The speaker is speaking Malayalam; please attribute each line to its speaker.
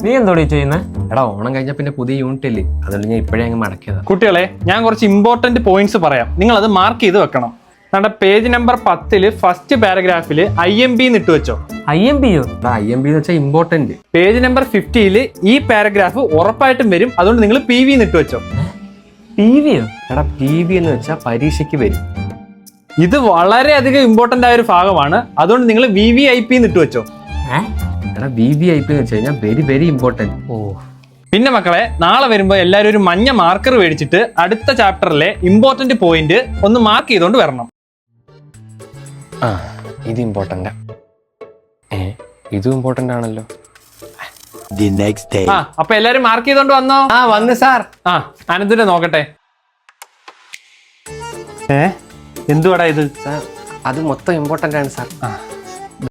Speaker 1: നീ എന്തോടി ചെയ്യുന്നത്?
Speaker 2: എടാ ഓണം കഴിഞ്ഞാൽ പിന്നെ പുതിയ യൂണിറ്റ് ഇല്ലേ, അതുകൊണ്ട് ഞാൻ ഇപ്പോഴേ അങ്ങ് മടക്കിയതാ.
Speaker 3: കുട്ടികളെ, ഞാൻ കുറച്ച് ഇമ്പോർട്ടന്റ് പോയിന്റ്സ് പറയാം, നിങ്ങൾ അത് മാർക്ക് ചെയ്ത് വെക്കണം. നമ്മുടെ പേജ് നമ്പർ 10 ഫസ്റ്റ് പാരഗ്രാഫിൽ IMP ഇട്ട് വെച്ചോ.
Speaker 1: IMP യോ?
Speaker 2: IMP എന്ന് വെച്ചാൽ ഇമ്പോർട്ടന്റ്.
Speaker 3: പേജ് നമ്പർ 50 ഈ പാരഗ്രാഫ് ഉറപ്പായിട്ടും വരും, അതുകൊണ്ട് നിങ്ങൾ PV ഇട്ട് വെച്ചോ.
Speaker 1: PV യോ?
Speaker 2: എടാ PV എന്ന് വെച്ചാൽ പരീക്ഷയ്ക്ക് വരും.
Speaker 3: ഇത് വളരെയധികം ഇമ്പോർട്ടന്റ് ആയ ഒരു ഭാഗമാണ്, അതുകൊണ്ട് നിങ്ങൾ VVIP ഇട്ട് വെച്ചോ.
Speaker 2: എടാ VVIP എന്ന് വെച്ച് കഴിഞ്ഞാൽ വെരി വെരി ഇമ്പോർട്ടന്റ്.
Speaker 3: പിന്നെ മക്കളെ, നാളെ വരുമ്പോൾ എല്ലാവരും ഒരു മഞ്ഞ മാർക്കർ മേടിച്ചിട്ട് അടുത്ത ചാപ്റ്ററിലെ ഇമ്പോർട്ടന്റ് പോയിന്റ് ഒന്ന് മാർക്ക് ചെയ്തോണ്ട് വരണം.
Speaker 2: ഇത് ഇമ്പോർട്ടന്റ്. ഇതും ഇമ്പോർട്ടന്റ് ആണല്ലോ.
Speaker 3: അപ്പൊ എല്ലാരും മാർക്ക് ചെയ്തോണ്ട് വന്നോ?
Speaker 2: വന്ന് സാർ.
Speaker 3: അനന്തിനെ നോക്കട്ടെ. എന്തുവാടാ ഇത്?
Speaker 2: സാർ അത് മൊത്തം ഇമ്പോർട്ടന്റ് ആണ് സാർ.